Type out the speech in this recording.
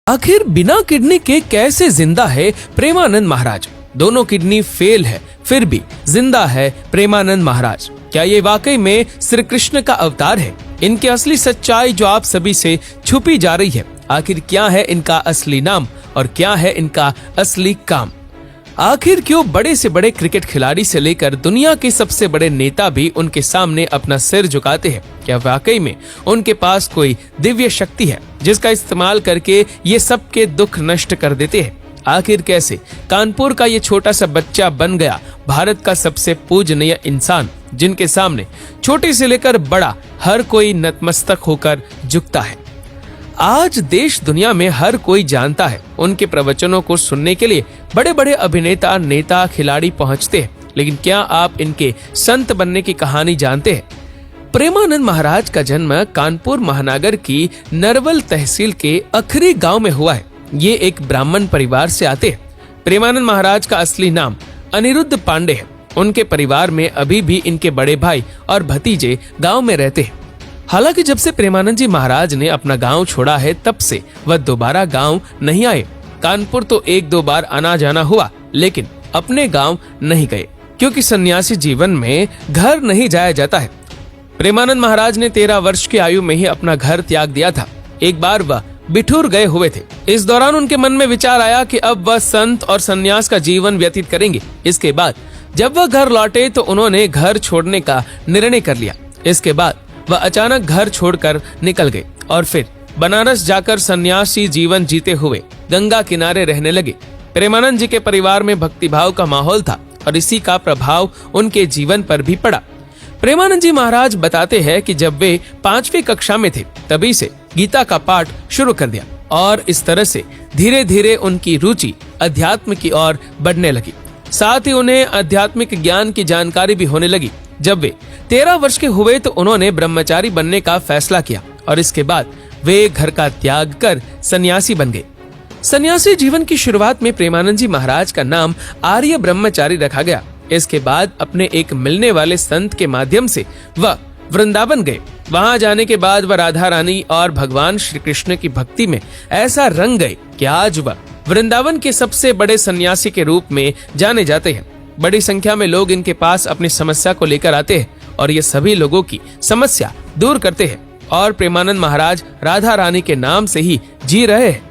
आखिर बिना किडनी के कैसे जिंदा है प्रेमानंद महाराज? दोनों किडनी फेल है फिर भी जिंदा है प्रेमानंद महाराज। क्या ये वाकई में श्री कृष्ण का अवतार है? इनकी असली सच्चाई जो आप सभी से छुपी जा रही है, आखिर क्या है इनका असली नाम और क्या है इनका असली काम? आखिर क्यों बड़े से बड़े क्रिकेट खिलाड़ी से लेकर दुनिया के सबसे बड़े नेता भी उनके सामने अपना सिर झुकाते हैं? क्या वाकई में उनके पास कोई दिव्य शक्ति है जिसका इस्तेमाल करके ये सबके दुख नष्ट कर देते हैं? आखिर कैसे कानपुर का ये छोटा सा बच्चा बन गया भारत का सबसे पूजनीय इंसान, जिनके सामने छोटे से लेकर बड़ा हर कोई नतमस्तक होकर झुकता है? आज देश दुनिया में हर कोई जानता है। उनके प्रवचनों को सुनने के लिए बड़े बड़े अभिनेता, नेता, खिलाड़ी पहुंचते हैं। लेकिन क्या आप इनके संत बनने की कहानी जानते हैं? प्रेमानंद महाराज का जन्म कानपुर महानगर की नरवल तहसील के अखरी गांव में हुआ है। ये एक ब्राह्मण परिवार से आते हैं। प्रेमानंद महाराज का असली नाम अनिरुद्ध पांडे है। उनके परिवार में अभी भी इनके बड़े भाई और भतीजे गांव में रहते हैं। हालांकि जब से प्रेमानंद जी महाराज ने अपना गांव छोड़ा है तब से वह दोबारा गांव नहीं आए। कानपुर तो एक दो बार आना जाना हुआ, लेकिन अपने गांव नहीं गए, क्योंकि सन्यासी जीवन में घर नहीं जाया जाता है। प्रेमानंद महाराज ने 13 वर्ष की आयु में ही अपना घर त्याग दिया था। एक बार वह बिठूर गए हुए थे। इस दौरान उनके मन में विचार आया कि अब वह संत और सन्यास का जीवन व्यतीत करेंगे। इसके बाद जब वह घर लौटे तो उन्होंने घर छोड़ने का निर्णय कर लिया। इसके बाद वह अचानक घर छोड़कर निकल गए और फिर बनारस जाकर सन्यासी जीवन जीते हुए गंगा किनारे रहने लगे। प्रेमानंद जी के परिवार में भक्तिभाव का माहौल था और इसी का प्रभाव उनके जीवन पर भी पड़ा। प्रेमानंद जी महाराज बताते हैं कि जब वे 5वीं कक्षा में थे तभी से गीता का पाठ शुरू कर दिया और इस तरह से धीरे धीरे उनकी रुचि अध्यात्म की ओर बढ़ने लगी। साथ ही उन्हें आध्यात्मिक ज्ञान की जानकारी भी होने लगी। जब वे 13 वर्ष के हुए तो उन्होंने ब्रह्मचारी बनने का फैसला किया और इसके बाद वे घर का त्याग कर सन्यासी बन गए। सन्यासी जीवन की शुरुआत में प्रेमानंद जी महाराज का नाम आर्य ब्रह्मचारी रखा गया। इसके बाद अपने एक मिलने वाले संत के माध्यम से वह वृंदावन गए। वहां जाने के बाद वह राधा रानी और भगवान श्री कृष्ण की भक्ति में ऐसा रंग गए कि आज वह वृंदावन के सबसे बड़े सन्यासी के रूप में जाने जाते हैं। बड़ी संख्या में लोग इनके पास अपनी समस्या को लेकर आते हैं और ये सभी लोगों की समस्या दूर करते हैं और प्रेमानंद महाराज राधा रानी के नाम से ही जी रहे हैं।